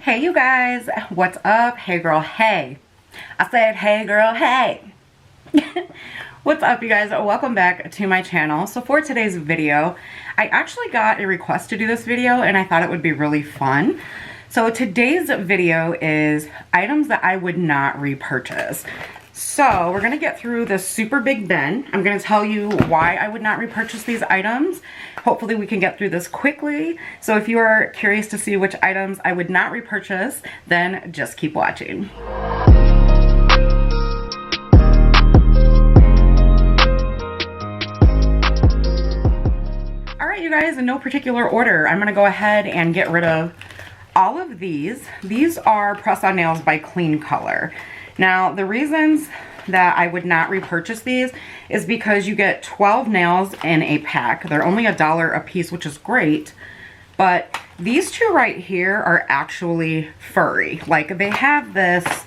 Hey you guys, what's up? Hey girl, hey. I said hey girl, hey. What's up you guys? Welcome back to my channel. So for today's video, I actually got a request to do this video and I thought it would be really fun. So today's video is items that I would not repurchase. So we're gonna get through this super big bin. I'm gonna tell you why I would not repurchase these items. Hopefully we can get through this quickly. So if you are curious to see which items I would not repurchase, then just keep watching. All right, you guys, in no particular order, I'm gonna go ahead and get rid of all of these. These are press-on nails by Clean Color. Now, the reasons that I would not repurchase these is because you get 12 nails in a pack. They're only $1 a piece, which is great. But these two right here are actually furry. Like, they have this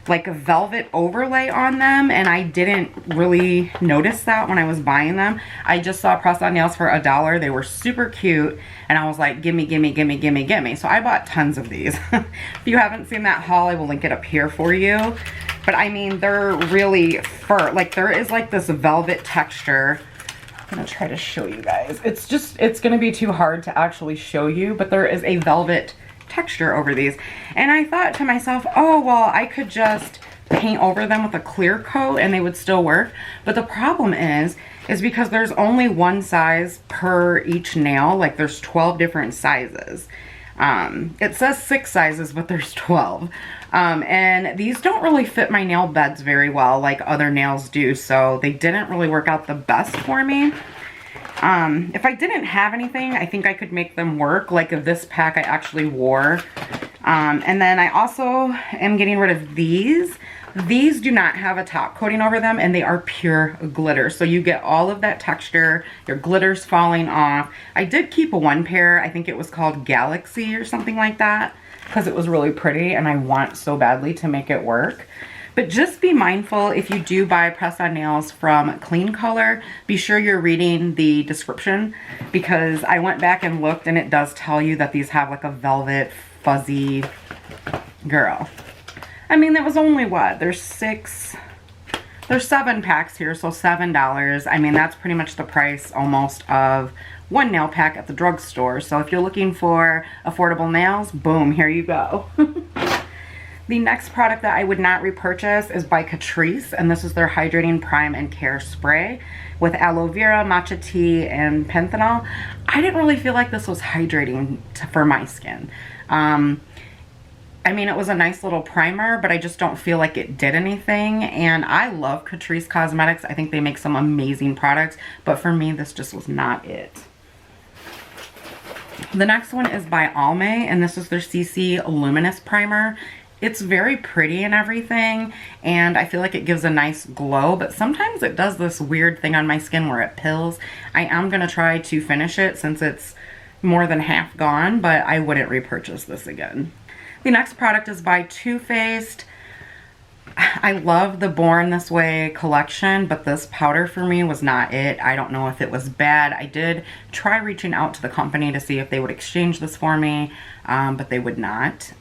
like a velvet overlay on them, and I didn't really notice that when I was buying them. I just saw press-on nails for $1. They were super cute, and I was like, gimme, gimme, gimme, gimme, gimme. So I bought tons of these. If you haven't seen that haul, I will link it up here for you. But I mean, they're really fur. Like, there is like this velvet texture. I'm gonna try to show you guys. It's gonna be too hard to actually show you, but there is a velvet texture over these. And I thought to myself, oh, well, I could just paint over them with a clear coat and they would still work. But the problem is because there's only one size per each nail. Like, there's 12 different sizes. It says 6 sizes, but there's 12. And these don't really fit my nail beds very well like other nails do, so they didn't really work out the best for me. If I didn't have anything, I think I could make them work. Like this pack I actually wore. And then I also am getting rid of these. These do not have a top coating over them, and they are pure glitter. So you get all of that texture, your glitter's falling off. I did keep one pair, I think it was called Galaxy or something like that, because it was really pretty and I want so badly to make it work. But just be mindful, if you do buy press-on nails from Clean Color, be sure you're reading the description, because I went back and looked and it does tell you that these have like a velvet, fuzzy, girl. I mean, that was only what? There's 7 packs here, so $7. I mean, that's pretty much the price almost of one nail pack at the drugstore. So if you're looking for affordable nails, boom, here you go. The next product that I would not repurchase is by Catrice, and this is their Hydrating Prime and Care Spray with aloe vera, matcha tea, and panthenol. I didn't really feel like this was hydrating for my skin. I mean, it was a nice little primer, but I just don't feel like it did anything. And I love Catrice Cosmetics. I think they make some amazing products, but for me, this just was not it. The next one is by Alme, and this is their CC Luminous Primer. It's very pretty and everything, and I feel like it gives a nice glow, but sometimes it does this weird thing on my skin where it pills. I am going to try to finish it since it's more than half gone, but I wouldn't repurchase this again. The next product is by Too Faced. I love the Born This Way collection, but this powder for me was not it. I don't know if it was bad. I did try reaching out to the company to see if they would exchange this for me, but they would not.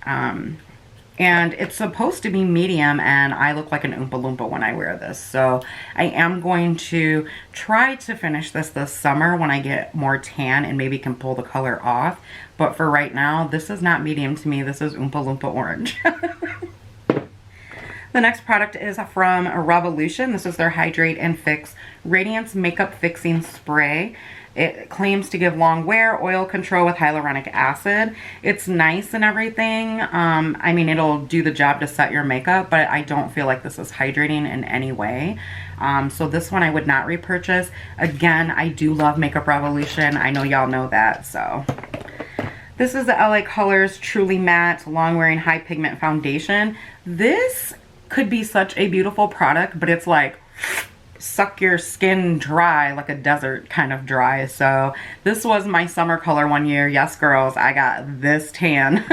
And it's supposed to be medium, and I look like an Oompa Loompa when I wear this. So I am going to try to finish this summer when I get more tan and maybe can pull the color off. But for right now, this is not medium to me. This is Oompa Loompa orange. The next product is from Revolution. This is their Hydrate and Fix Radiance Makeup Fixing Spray. It claims to give long wear, oil control with hyaluronic acid. It's nice and everything. I mean, it'll do the job to set your makeup, but I don't feel like this is hydrating in any way. So this one I would not repurchase. Again, I do love Makeup Revolution. I know y'all know that, so. This is the LA Colors Truly Matte Long Wearing High Pigment Foundation. This could be such a beautiful product, but it's like suck your skin dry, like a desert kind of dry. So this was my summer color one year. Yes, girls, I got this tan.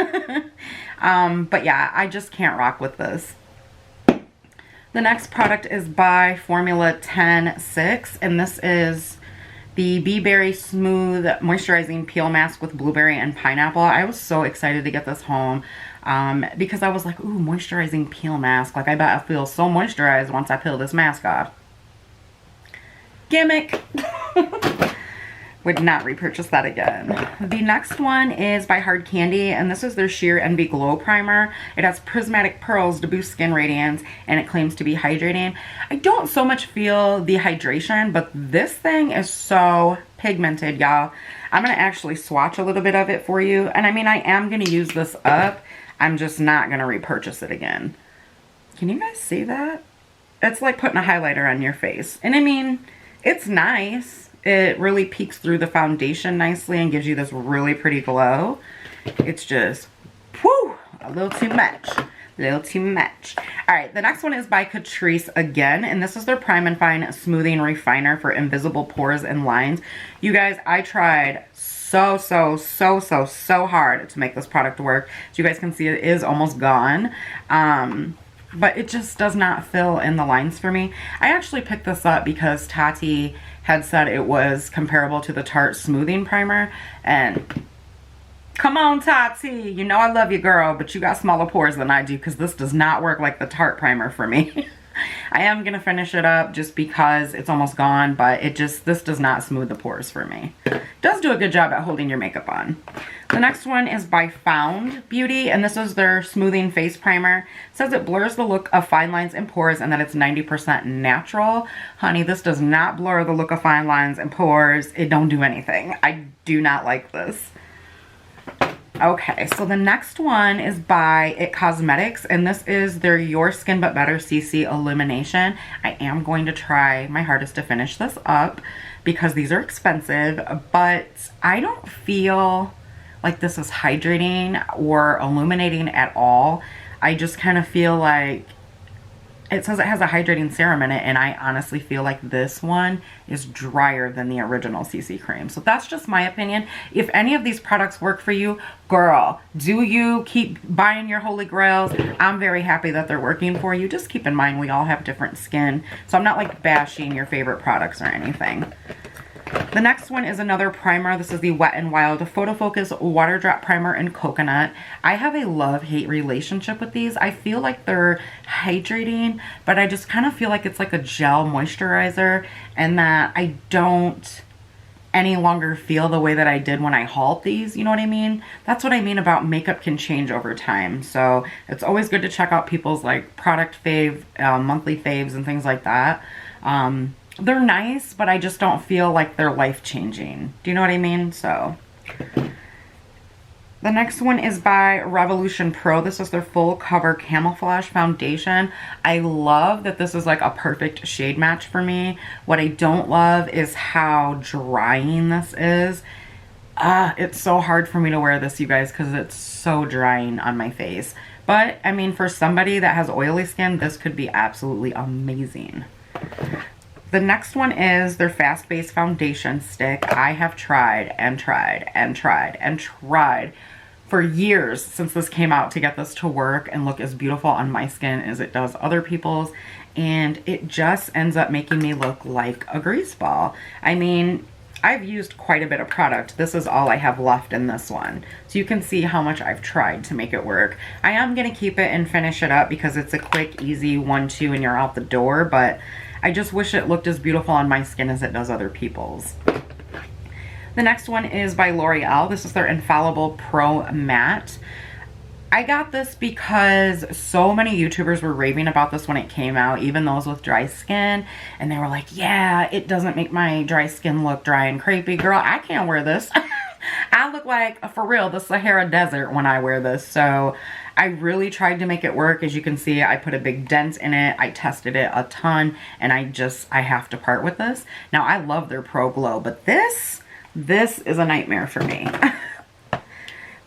But yeah, I just can't rock with this. The next product is by Formula 10-6, and this is the Bee Berry Smooth Moisturizing Peel Mask with blueberry and pineapple. I was so excited to get this home. because I was like, ooh, moisturizing peel mask. Like, I bet I feel so moisturized once I peel this mask off. Gimmick. Would not repurchase that again. The next one is by Hard Candy, and this is their Sheer Envy Glow Primer. It has prismatic pearls to boost skin radiance, and it claims to be hydrating. I don't so much feel the hydration, but this thing is so pigmented, y'all. I'm going to actually swatch a little bit of it for you. And I mean, I am going to use this up. I'm just not going to repurchase it again. Can you guys see that? It's like putting a highlighter on your face. And I mean, it's nice. It really peeks through the foundation nicely and gives you this really pretty glow. It's just, whew, a little too much. A little too much. All right, the next one is by Catrice again, and this is their Prime and Fine Smoothing Refiner for invisible pores and lines. You guys, I tried so hard to make this product work. As you guys can see, it is almost gone. But it just does not fill in the lines for me. I actually picked this up because Tati had said it was comparable to the Tarte Smoothing Primer. And come on, Tati. You know I love you, girl, but you got smaller pores than I do because this does not work like the Tarte Primer for me. I am going to finish it up just because it's almost gone, but this does not smooth the pores for me. It does do a good job at holding your makeup on. The next one is by Found Beauty, and this is their Smoothing Face Primer. It says it blurs the look of fine lines and pores and that it's 90% natural. Honey, this does not blur the look of fine lines and pores. It don't do anything. I do not like this. Okay, so the next one is by It Cosmetics, and this is their Your Skin But Better CC Illumination. I am going to try my hardest to finish this up because these are expensive, but I don't feel like this is hydrating or illuminating at all. I just kind of feel like it says it has a hydrating serum in it, and I honestly feel like this one is drier than the original CC cream. So that's just my opinion. If any of these products work for you, girl, do you keep buying your holy grails? I'm very happy that they're working for you. Just keep in mind we all have different skin, so I'm not like bashing your favorite products or anything. The next one is another primer. This is the Wet n Wild Photo Focus Water Drop Primer in Coconut. I have a love-hate relationship with these. I feel like they're hydrating, but I just kind of feel like it's like a gel moisturizer, and that I don't any longer feel the way that I did when I hauled these. You know what I mean? That's what I mean about makeup can change over time. So it's always good to check out people's like product fave, monthly faves and things like that. They're nice, but I just don't feel like they're life-changing. Do you know what I mean? So the next one is by Revolution Pro. This is their Full Cover Camouflage Foundation. I love that this is like a perfect shade match for me. What I don't love is how drying this is. It's so hard for me to wear this, you guys, because it's so drying on my face. But, I mean, for somebody that has oily skin, this could be absolutely amazing. The next one is their Fast Base Foundation Stick. I have tried and tried and tried and tried for years since this came out to get this to work and look as beautiful on my skin as it does other people's. And it just ends up making me look like a grease ball. I mean, I've used quite a bit of product. This is all I have left in this one. So you can see how much I've tried to make it work. I am going to keep it and finish it up because it's a quick, easy 1-2 and you're out the door. But I just wish it looked as beautiful on my skin as it does other people's. The next one is by L'Oreal. This is their Infallible Pro Matte. I got this because so many YouTubers were raving about this when it came out, even those with dry skin. And they were like, yeah, it doesn't make my dry skin look dry and crepey. Girl, I can't wear this. I look like, for real, the Sahara Desert when I wear this. So I really tried to make it work. As you can see, I put a big dent in it. I tested it a ton, and I have to part with this. Now, I love their Pro Glow, but this is a nightmare for me.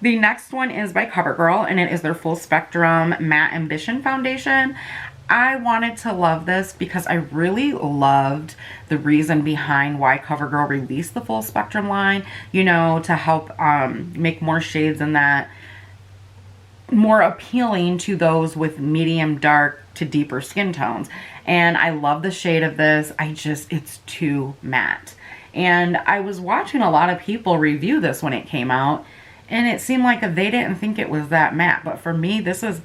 The next one is by Covergirl, and it is their Full Spectrum Matte Ambition Foundation. I wanted to love this because I really loved the reason behind why Covergirl released the Full Spectrum line, you know, to help make more shades in that, more appealing to those with medium dark to deeper skin tones. And I love the shade of this. It's too matte. And I was watching a lot of people review this when it came out, And it seemed like they didn't think it was that matte. But for me, this is,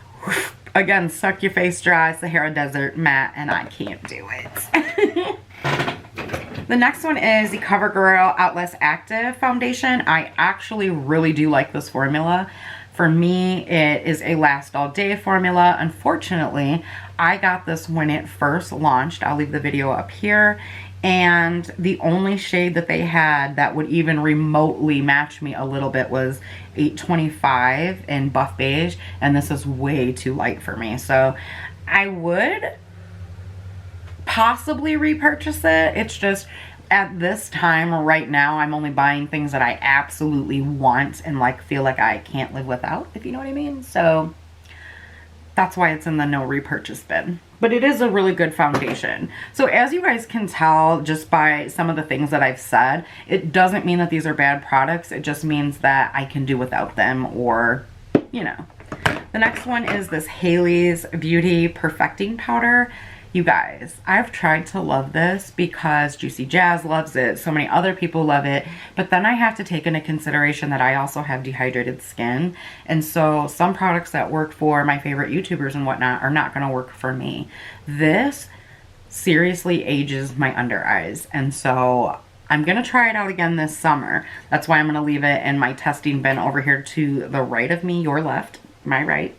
again, suck your face dry Sahara Desert matte, and I can't do it. The next one is the Covergirl Outlast Active Foundation. I actually really do like this formula. For me, it is a last all day formula. Unfortunately, I got this when it first launched. I'll leave the video up here. And the only shade that they had that would even remotely match me a little bit was 825 in Buff Beige. And this is way too light for me. So I would possibly repurchase it. It's just at this time right now, I'm only buying things that I absolutely want and like feel like I can't live without, if you know what I mean. So that's why it's in the no repurchase bin. But it is a really good foundation. So as you guys can tell just by some of the things that I've said, it doesn't mean that these are bad products. It just means that I can do without them, or, you know. The next one is this Haley's Beauty Perfecting Powder. You guys, I've tried to love this because Juicy Jazz loves it. So many other people love it. But then I have to take into consideration that I also have dehydrated skin. And so some products that work for my favorite YouTubers and whatnot are not going to work for me. This seriously ages my under eyes. And so I'm going to try it out again this summer. That's why I'm going to leave it in my testing bin over here to the right of me, your left, my right.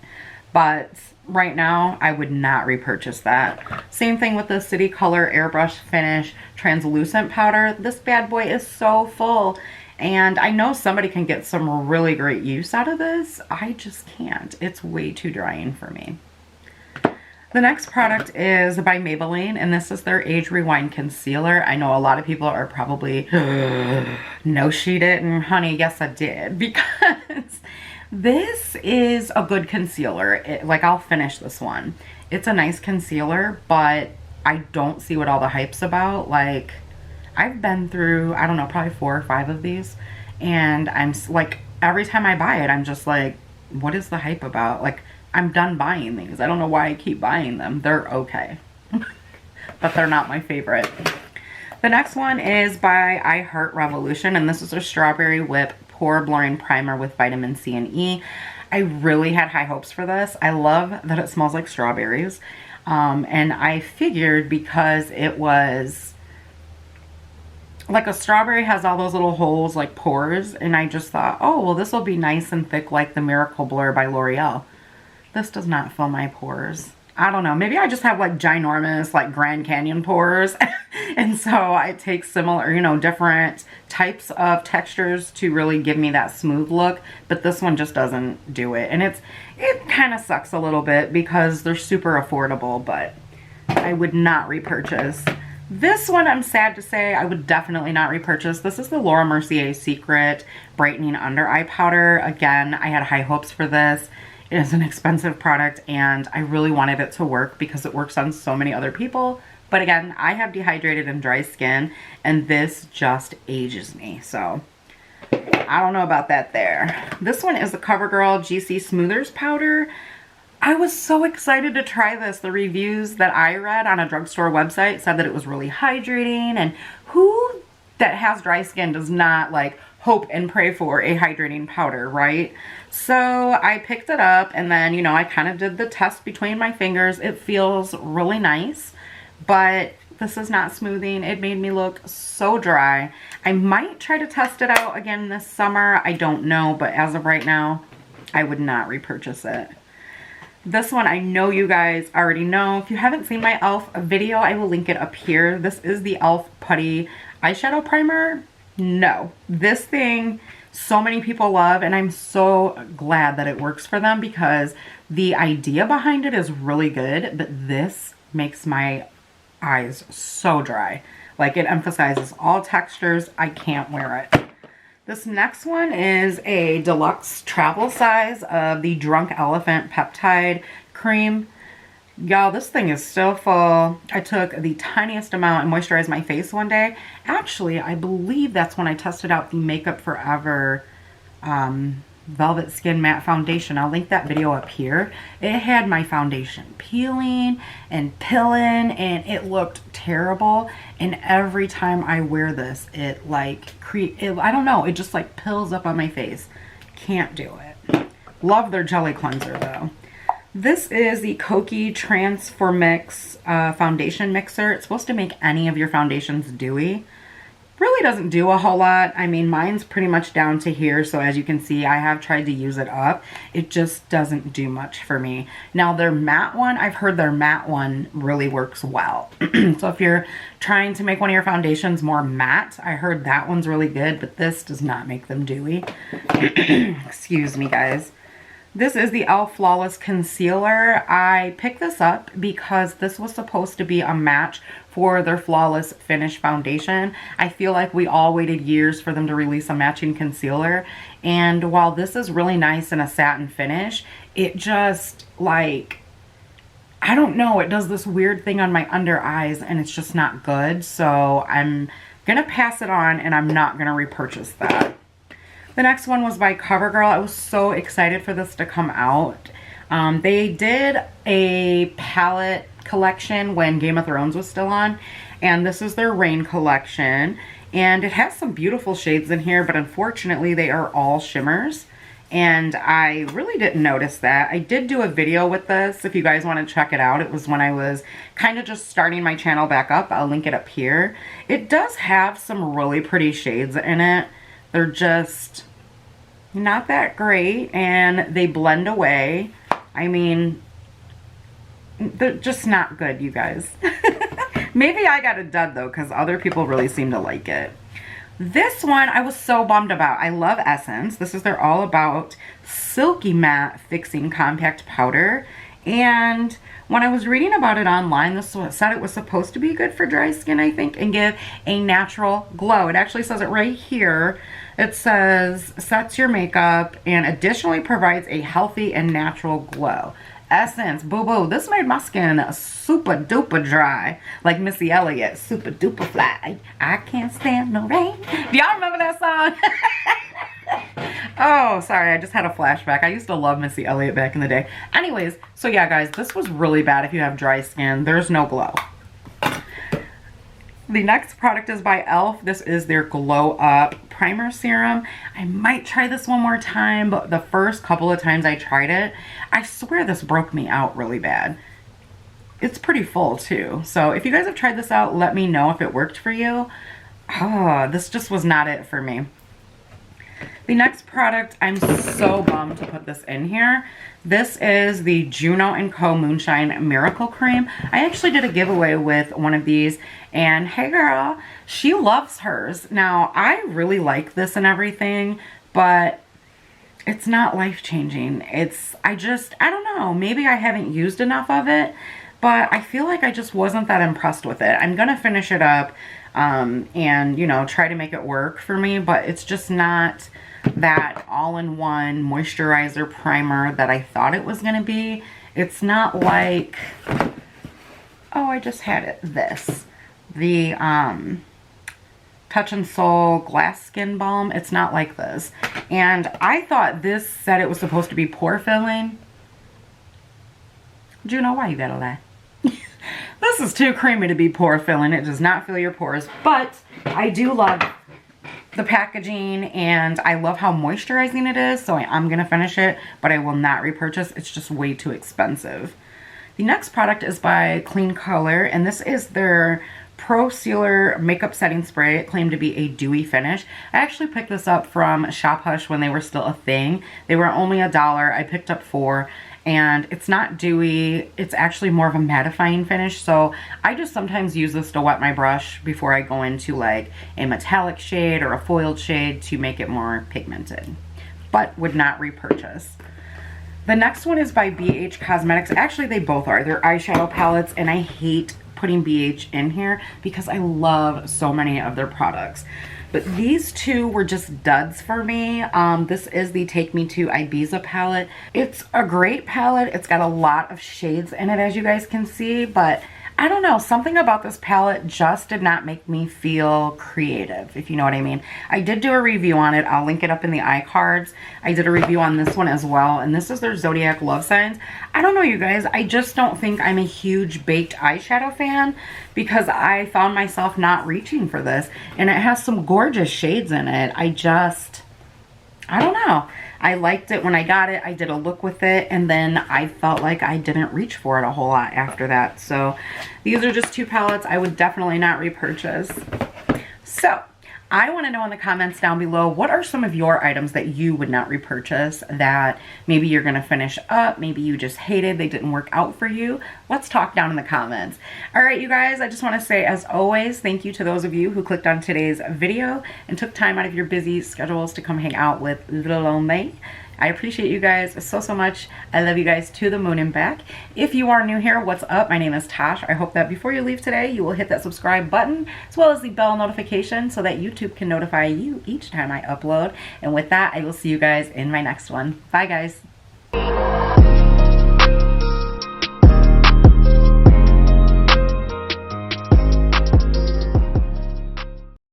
But right now, I would not repurchase that. Same thing with the City Color Airbrush Finish Translucent Powder. This bad boy is so full. And I know somebody can get some really great use out of this. I just can't. It's way too drying for me. The next product is by Maybelline, and this is their Age Rewind Concealer. I know a lot of people are probably, no she didn't, honey, yes I did, because this is a good concealer. Like, I'll finish this one. It's a nice concealer, but I don't see what all the hype's about. Like, I've been through, I don't know, probably 4 or 5 of these, and I'm like, every time I buy it, I'm just like, what is the hype about? Like, I'm done buying these. I don't know why I keep buying them. They're okay, but they're not my favorite. The next one is by I Heart Revolution, and this is a Strawberry Whip Pore Blurring Primer with vitamin C and E. I really had high hopes for this. I love that it smells like strawberries. And I figured because it was like a strawberry has all those little holes like pores, and I just thought, oh, well, this will be nice and thick like the Miracle Blur by L'Oreal. This does not fill my pores. I don't know. Maybe I just have like ginormous like Grand Canyon pores. And so I take similar, you know, different types of textures to really give me that smooth look. But this one just doesn't do it. And it kind of sucks a little bit because they're super affordable, but I would not repurchase. This one, I'm sad to say, I would definitely not repurchase. This is the Laura Mercier Secret Brightening Under Eye Powder. Again, I had high hopes for this. It is an expensive product, and I really wanted it to work because it works on so many other people. But again, I have dehydrated and dry skin, and this just ages me. So I don't know about that there. This one is the CoverGirl GC Smoothers Powder. I was so excited to try this. The reviews that I read on a drugstore website said that it was really hydrating, and who that has dry skin does not like hope and pray for a hydrating powder, right? So I picked it up, and then, you know, I kind of did the test between my fingers. It feels really nice, but this is not smoothing. It made me look so dry. I might try to test it out again this summer. I don't know, but as of right now, I would not repurchase it. This one, I know you guys already know. If you haven't seen my e.l.f. video, I will link it up here. This is the e.l.f. Putty Eyeshadow Primer. No, this thing so many people love, and I'm so glad that it works for them because the idea behind it is really good, but this makes my eyes so dry. Like, it emphasizes all textures. I can't wear it. This next one is a deluxe travel size of the Drunk Elephant Peptide Cream. Y'all, this thing is still full. I took the tiniest amount and moisturized my face one day. Actually, I believe that's when I tested out the Makeup Forever Velvet Skin Matte Foundation. I'll link that video up here. It had my foundation peeling and pilling, and it looked terrible. And every time I wear this, it like I don't know, it just like pills up on my face. Can't do it. Love their jelly cleanser though. This is the Cokie Transformix foundation mixer. It's supposed to make any of your foundations dewy. Really doesn't do a whole lot. I mean, mine's pretty much down to here, so as you can see, I have tried to use it up. It just doesn't do much for me. Now, their matte one, I've heard their matte one really works well. So if you're trying to make one of your foundations more matte, I heard that one's really good, but this does not make them dewy. Excuse me, guys. This is the e.l.f. Flawless Concealer. I picked this up because this was supposed to be a match for their Flawless Finish foundation. I feel like we all waited years for them to release a matching concealer. And while this is really nice in a satin finish, it just, like, I don't know, it does this weird thing on my under eyes and it's just not good. So I'm gonna pass it on and I'm not gonna repurchase that. The next one was by Covergirl. I was so excited for this to come out. They did a palette collection when Game of Thrones was still on, and this is their Rain collection. And it has some beautiful shades in here, but unfortunately they are all shimmers. And I really didn't notice that. I did do a video with this if you guys want to check it out. It was when I was kind of just starting my channel back up. I'll link it up here. It does have some really pretty shades in it. They're just not that great and they blend away. I mean, they're just not good, you guys. Maybe I got a dud though, because other people really seem to like it. This one I was so bummed about. I love Essence. This is their All About Silky Matte Fixing Compact Powder. And when I was reading about it online, this said it was supposed to be good for dry skin, I think, and give a natural glow. It actually says it right here. It says, sets your makeup and additionally provides a healthy and natural glow. Essence, boo-boo. This made my skin super duper dry. Like Missy Elliott, super duper fly. I can't stand no rain. Do y'all remember that song? Oh, sorry, I just had a flashback. I used to love Missy Elliott back in the day. Anyways, so yeah, guys, this was really bad if you have dry skin. There's no glow. The next product is by e.l.f. This is their Glow Up Primer Serum. I might try this one more time, but the first couple of times I tried it, I swear this broke me out really bad. It's pretty full too. So if you guys have tried this out, let me know if it worked for you. Oh, this just was not it for me. The next product, I'm so bummed to put this in here. This is the Juno & Co. Moonshine Miracle Cream. I actually did a giveaway with one of these, and hey girl, she loves hers. Now, I really like this and everything, but it's not life-changing. I don't know, maybe I haven't used enough of it, but I feel like I just wasn't that impressed with it. I'm gonna finish it up and, you know, try to make it work for me, but it's just not that all-in-one moisturizer primer that I thought it was gonna be. It's not like, oh, I just had it, the Touch and Soul Glass Skin Balm. It's not like this. And I thought this said it was supposed to be pore filling. Juno, why you gotta lie? This is too creamy to be pore filling. It does not fill your pores, but I do love the packaging and I love how moisturizing it is, so I'm gonna finish it, but I will not repurchase. It's just way too expensive. The next product is by Clean Color, and this is their Pro Sealer Makeup Setting Spray. It claimed to be a dewy finish. I actually picked this up from Shop Hush when they were still a thing. They were only $1. I picked up 4. And it's not dewy, it's actually more of a mattifying finish, so I just sometimes use this to wet my brush before I go into like a metallic shade or a foiled shade to make it more pigmented, but would not repurchase. The next one is by BH Cosmetics. Actually, they both are. They're eyeshadow palettes, and I hate putting BH in here because I love so many of their products. But these two were just duds for me. This is the Take Me to Ibiza palette. It's a great palette. It's got a lot of shades in it, as you guys can see, but I don't know, something about this palette just did not make me feel creative, if you know what I mean. I did do a review on it. I'll link it up in the iCards. I did a review on this one as well, and this is their Zodiac Love Signs. I don't know, you guys. I just don't think I'm a huge baked eyeshadow fan because I found myself not reaching for this, and it has some gorgeous shades in it. I don't know. I liked it when I got it. I did a look with it, and then I felt like I didn't reach for it a whole lot after that. So these are just 2 palettes I would definitely not repurchase. So I want to know in the comments down below, what are some of your items that you would not repurchase, that maybe you're going to finish up, maybe you just hated, they didn't work out for you? Let's talk down in the comments. All right, you guys, I just want to say, as always, thank you to those of you who clicked on today's video and took time out of your busy schedules to come hang out with little old me. I appreciate you guys so, so much. I love you guys to the moon and back. If you are new here, what's up? My name is Tash. I hope that before you leave today, you will hit that subscribe button as well as the bell notification so that YouTube can notify you each time I upload. And with that, I will see you guys in my next one. Bye, guys.